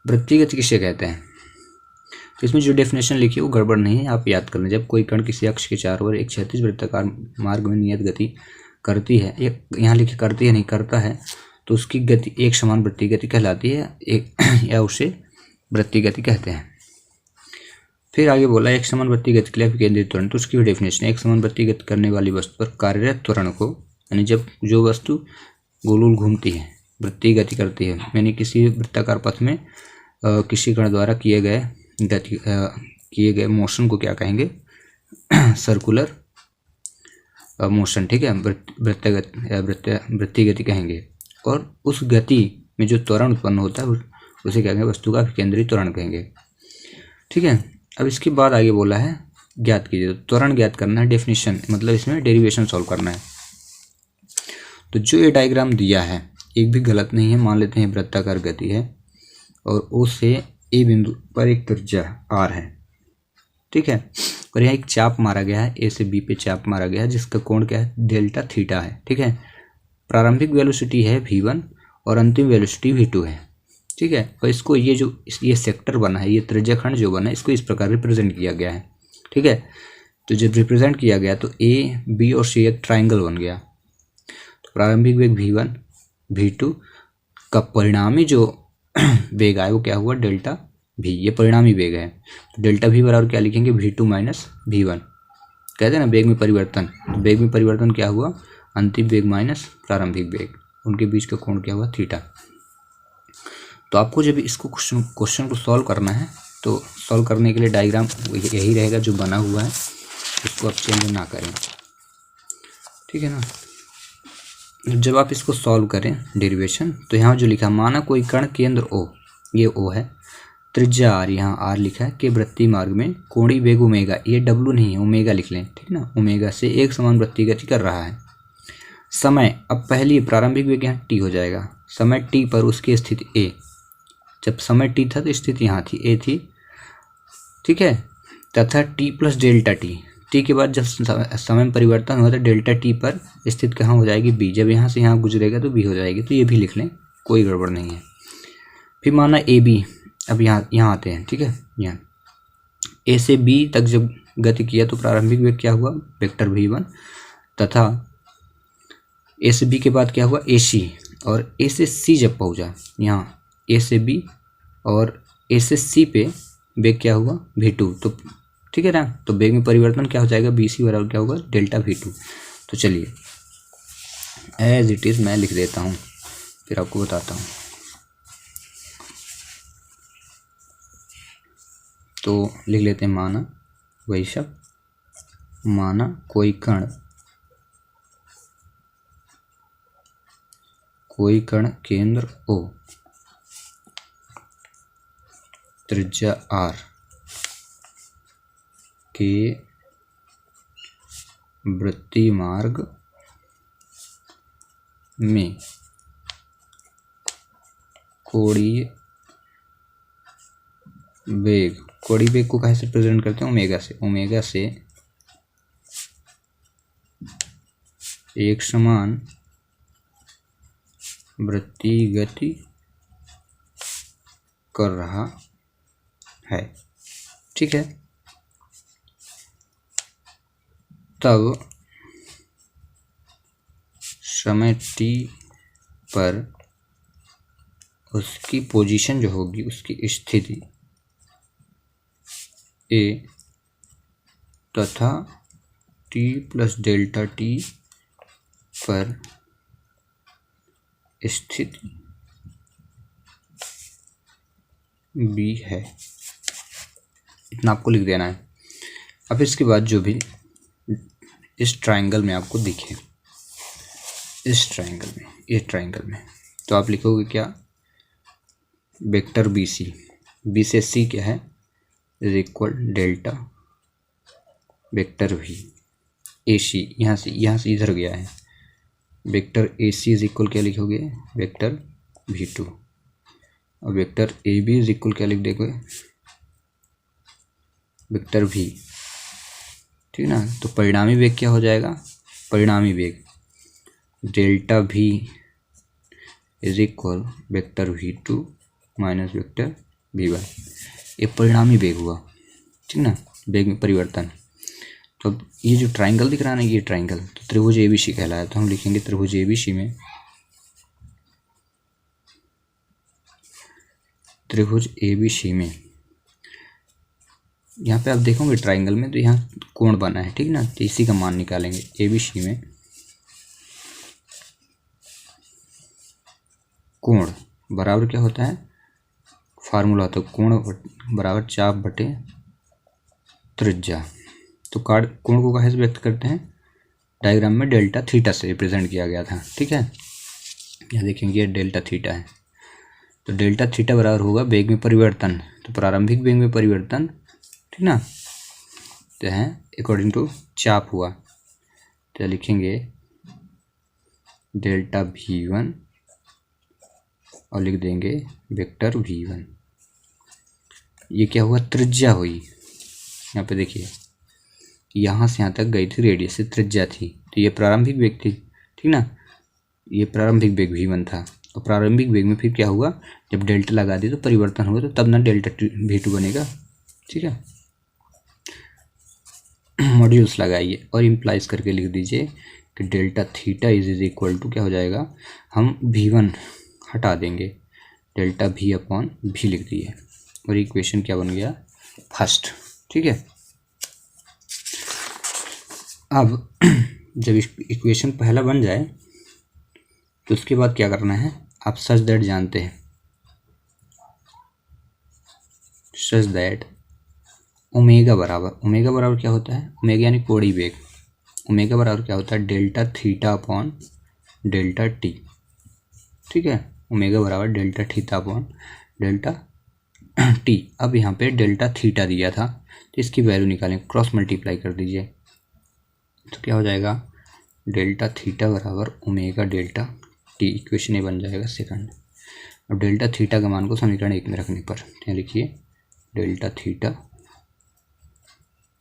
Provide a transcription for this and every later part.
वृत्तीय गति किसे कहते हैं? तो इसमें जो डेफिनेशन लिखी है वो गड़बड़ नहीं है, आप याद कर लें। जब कोई कण किसी अक्ष के चारों ओर एक क्षैतिज वृत्ताकार मार्ग में नियत गति करती है, यहाँ लिखी करती है नहीं करता है, तो उसकी गति एक समान वृत्तीय गति कहलाती है, एक या उसे वृत्तीय गति कहते हैं। फिर आगे बोला एक समान वृत्तीय गति के लिए विकेंद्रित त्वरण, तो उसकी भी डेफिनेशन, एक समान वृत्तीय गति करने वाली वस्तु पर कार्यरत त्वरण को, यानी जब जो वस्तु गोल गोल घूमती है वृत्तीय गति करती है, यानी किसी वृत्ताकार पथ में किसी कण द्वारा किए गए मोशन को क्या कहेंगे? सर्कुलर मोशन, ठीक है, वृत्तीय गति कहेंगे। और उस गति में जो त्वरण उत्पन्न होता है उसे क्या कहेंगे? वस्तु का विकेंद्रित त्वरण कहेंगे, ठीक है। अब इसके बाद आगे बोला है ज्ञात कीजिए, तो त्वरण ज्ञात करना है, डेफिनेशन मतलब इसमें डेरिवेशन सॉल्व करना है। तो जो ये डायग्राम दिया है एक भी गलत नहीं है, मान लेते हैं वृत्ताकार गति है और ओ से ए बिंदु पर एक त्रिज्या आर है, ठीक है, और यहाँ एक चाप मारा गया है, ए से बी पे चाप मारा गया है जिसका कोण क्या है? डेल्टा थीटा है, ठीक है। प्रारंभिक वेलोसिटी है v1 और अंतिम वेलोसिटी v2 है, ठीक है। और इसको ये सेक्टर बना है, ये त्रिज्या खंड जो बना है, इसको इस प्रकार रिप्रेजेंट किया गया है, ठीक है। तो जब रिप्रेजेंट किया गया तो ए बी और सी एक ट्राइंगल बन गया। तो प्रारंभिक वेग v1 v2 का परिणामी जो वेग आया वो क्या हुआ? डेल्टा v, ये परिणामी वेग है। तो डेल्टा v बराबर क्या लिखेंगे? v2 माइनस v1, कहते हैं ना वेग में परिवर्तन। तो वेग में परिवर्तन क्या हुआ? अंतिम वेग माइनस प्रारंभिक वेग, उनके बीच का कोण क्या हुआ? थीटा। तो आपको जब इसको क्वेश्चन को सॉल्व करना है तो सॉल्व करने के लिए डायग्राम यही रहेगा जो बना हुआ है, इसको आप चेंज ना करें, ठीक है ना। जब आप इसको सॉल्व करें डेरिवेशन, तो यहाँ जो लिखा, माना कोई कण केंद्र O, ये O है, त्रिज्या R, यहाँ R लिखा है, के वृत्तीय मार्ग में कोणीय वेग ओमेगा, ये W नहीं है, ओमेगा लिख लें, ठीक ना, ओमेगा से एक समान वृत्तीय गति कर रहा है। समय, अब पहली प्रारंभिक वेग यहाँ t हो जाएगा, समय t पर उसकी स्थिति A, जब समय t था तो स्थिति यहाँ थी, A थी, ठीक है, तथा t प्लस डेल्टा t के बाद जब समय में परिवर्तन हुआ तो डेल्टा t पर स्थित कहाँ हो जाएगी? B, जब यहाँ से यहाँ गुजरेगा तो B हो जाएगी, तो ये भी लिख लें, कोई गड़बड़ नहीं है। फिर माना ए बी, अब यहाँ आते हैं, ठीक है, यहाँ ए से बी तक जब गति किया तो प्रारंभिक वेग क्या हुआ? वेक्टर v1, तथा ए से बी के बाद क्या हुआ? ए सी, और ए से सी जब पहुँचा, यहाँ ए से बी और ए से सी पे वेग क्या हुआ? v2, तो ठीक है ना, तो वेग में परिवर्तन क्या हो जाएगा? बी सी बराबर क्या होगा? Delta v2। तो चलिए एज इट इज़ मैं लिख देता हूँ, फिर आपको बताता हूँ। तो लिख लेते हैं, माना वही शब्द, माना कोई कण केंद्र O, त्रिज्या R के वृत्तीय मार्ग में कोणीय वेग को कैसे प्रेजेंट करते हैं? ओमेगा से एक समान वृत्तीय गति कर रहा है, ठीक है। तब समय t पर उसकी पोजीशन जो होगी, उसकी स्थिति A तथा t प्लस डेल्टा t पर स्थिति B है, इतना आपको लिख देना है। अब इसके बाद जो भी इस ट्रायंगल में आपको दिखे, इस ट्रायंगल में तो आप लिखोगे क्या? वेक्टर बी से सी क्या है? Is equal delta vector V, A C यहाँ से इधर गया है, vector A C is equal क्या लिखोगे? वेक्टर v2, और vector A B is equal क्या लिख दोगे? वेक्टर v, ठीक ना। तो परिणामी वेग क्या हो जाएगा? परिणामी वेग delta v is equal vector v2 minus vector v1, ये परिणामी वेग हुआ, ठीक ना, वेग में परिवर्तन। तो अब ये जो ट्राइंगल दिख रहा है ना, ये ट्राइंगल तो त्रिभुज एबीसी कहलाया। तो हम लिखेंगे त्रिभुज एबीसी में, त्रिभुज एबीसी में यहाँ पे आप देखोगे ट्राइंगल में तो यहाँ कोण बना है, ठीक ना, तो इसी का मान निकालेंगे। एबीसी में कोण बराबर क्या होता है, फार्मूला होता है कोण बराबर चाप बटे त्रिज्या। तो कोण को कैसे व्यक्त करते हैं, डायग्राम में डेल्टा थीटा से रिप्रेजेंट किया गया था, ठीक है। यहाँ देखेंगे ये डेल्टा थीटा है, तो डेल्टा थीटा बराबर होगा वेग में परिवर्तन, तो प्रारंभिक वेग में परिवर्तन, ठीक ना, तो है अकॉर्डिंग टू चाप हुआ। तो लिखेंगे डेल्टा v1 और लिख देंगे वेक्टर v1। ये क्या हुआ, त्रिज्या हुई। यहाँ पे देखिए यहाँ से यहाँ तक गई थी रेडियस से त्रिज्या थी, तो ये प्रारंभिक वेग थी, ठीक ना, ये प्रारंभिक वेग v1 था। और प्रारंभिक वेग में फिर क्या हुआ, जब डेल्टा लगा दी तो परिवर्तन हुआ, तो तब ना डेल्टा v2 बनेगा, ठीक है। मॉड्यूल्स लगाइए और इम्प्लाइज करके लिख दीजिए कि delta theta is equal to क्या हो जाएगा, हम v1 हटा देंगे, डेल्टा v अपॉन v लिख दिए, और इक्वेशन क्या बन गया, फर्स्ट, ठीक है। अब जब इक्वेशन पहला बन जाए तो उसके बाद क्या करना है, आप सच दैट जानते हैं, सच दैट ओमेगा बराबर क्या होता है, ओमेगा यानी कोणीय वेग, ओमेगा बराबर क्या होता है, delta theta upon delta T, ठीक है। ओमेगा बराबर delta theta upon delta T. अब यहाँ पे डेल्टा थीटा दिया था तो इसकी वैल्यू निकालें, क्रॉस मल्टीप्लाई कर दीजिए, तो क्या हो जाएगा, डेल्टा थीटा बराबर ओमेगा डेल्टा टी, इक्वेशन ए बन जाएगा सेकंड। अब डेल्टा थीटा का मान को समीकरण 1 में रखने पर यहाँ लिखिए, डेल्टा थीटा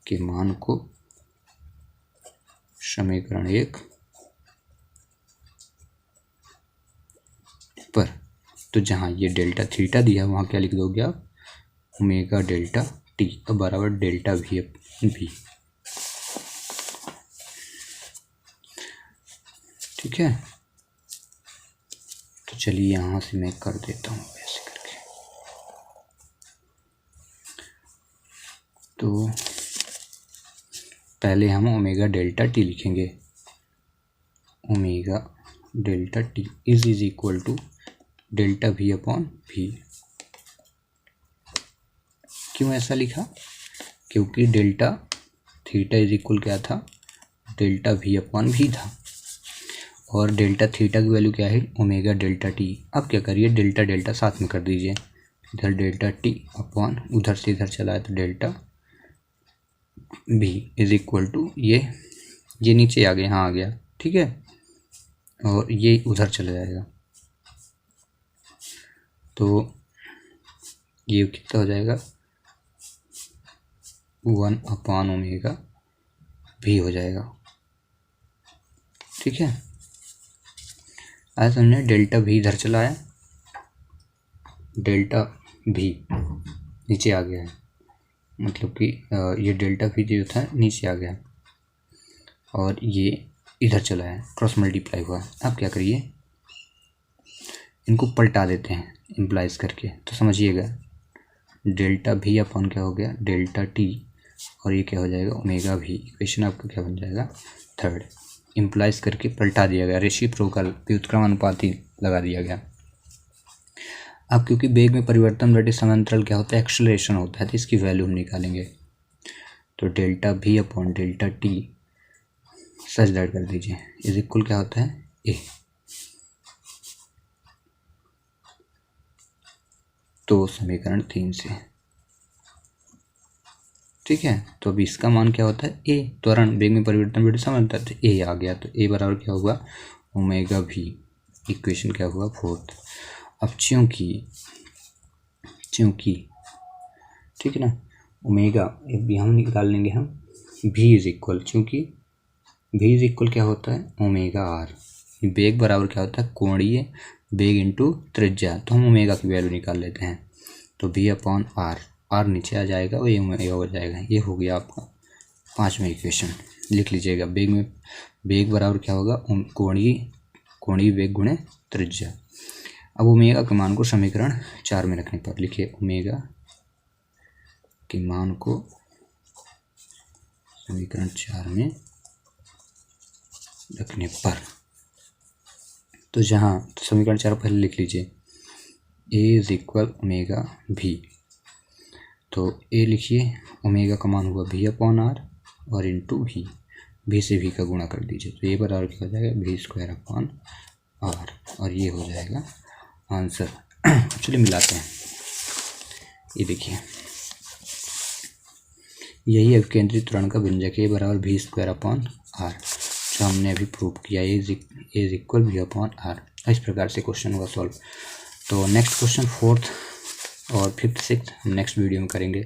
के मान को समीकरण 1 पर, तो जहाँ ये डेल्टा थीटा दिया वहाँ क्या लिख दोगे आप, ओमेगा डेल्टा टी बराबर डेल्टा वी, ठीक है। तो चलिए यहाँ से मैं कर देता हूँ ऐसे करके। तो पहले हम ओमेगा डेल्टा टी लिखेंगे, omega delta T is equal to delta V upon V. क्यों ऐसा लिखा, क्योंकि डेल्टा थीटा इज इक्वल क्या था, डेल्टा वी अपॉन वी था, और डेल्टा थीटा की वैल्यू क्या है, ओमेगा डेल्टा टी। अब क्या करिए, डेल्टा डेल्टा साथ में कर दीजिए, इधर डेल्टा टी अपॉन उधर से इधर चला है तो delta V is equal to ये नीचे आ गया, यहाँ आ गया, ठीक है, और ये उधर चला जाएगा, तो ये कितना हो जाएगा, 1 अपॉन ओमेगा भी हो जाएगा, ठीक है। आज हमने डेल्टा भी इधर चलाया, डेल्टा भी नीचे आ गया है, मतलब कि ये डेल्टा भी जो था नीचे आ गया और ये इधर चला है, क्रॉस मल्टीप्लाई हुआ। अब क्या करिए, इनको पलटा देते हैं इम्प्लाइज करके, तो समझिएगा डेल्टा भी अपॉन क्या हो गया, डेल्टा टी, और ये क्या हो जाएगा, ओमेगा भी। इक्वेशन आपका क्या बन जाएगा, थर्ड। इम्प्लाइज करके पलटा दिया गया, रेसिप्रोकल व्युत्क्रमानुपाती लगा दिया गया। अब क्योंकि वेग में परिवर्तन बटे समांतराल क्या होता है, एक्सेलरेशन होता है, तो इसकी वैल्यू हम निकालेंगे। तो डेल्टा भी upon delta T such that कर दीजिए इज इक्वल क्या होता है, ए। तो समीकरण 3 से, ठीक है। तो अब इसका मान क्या होता है, ए, त्वरण वेग में परिवर्तन बटे समांतराल, तो ए आ गया, तो ए बराबर क्या हुआ, ओमेगा भी। इक्वेशन क्या हुआ, फोर्थ। अब चूँकि ठीक है ना, ओमेगा भी हम निकाल लेंगे, हम भी इज इक्वल, चूँकि भी इज इक्वल क्या होता है, ओमेगा आर। वेग बराबर क्या होता है, कोणीय वेग इंटू त्रिज्या, तो हम ओमेगा की वैल्यू निकाल लेते हैं। तो v अपॉन आर, आर नीचे आ जाएगा और ये ओमेगा हो जाएगा। ये हो गया आपका 5वां इक्वेशन। लिख लीजिएगा, वेग बराबर क्या होगा, कोणीय वेग गुणे त्रिज्या। अब ओमेगा के मान को समीकरण 4 में रखने पर लिखिए, ओमेगा के मान को समीकरण 4 में रखने पर, तो जहाँ तो समीकरण 4 पहले लिख लीजिए, a इज इक्वल ओमेगा भी। तो a लिखिए, ओमेगा का मान हुआ v अपॉन आर और इंटू भी से v का गुणा कर दीजिए। तो ये बराबर क्या हो जाएगा, v स्क्वायर अपॉन आर, और ये हो जाएगा आंसर। चलिए मिलाते हैं। ये देखिए, यही है केंद्रीय त्वरण का व्यंजक है, बराबर v स्क्वायर अपॉन आर, जो हमने अभी प्रूव किया, A is equal v upon R. इस प्रकार से क्वेश्चन हुआ सॉल्व। तो नेक्स्ट क्वेश्चन 4th और 5th 6th हम नेक्स्ट वीडियो में करेंगे।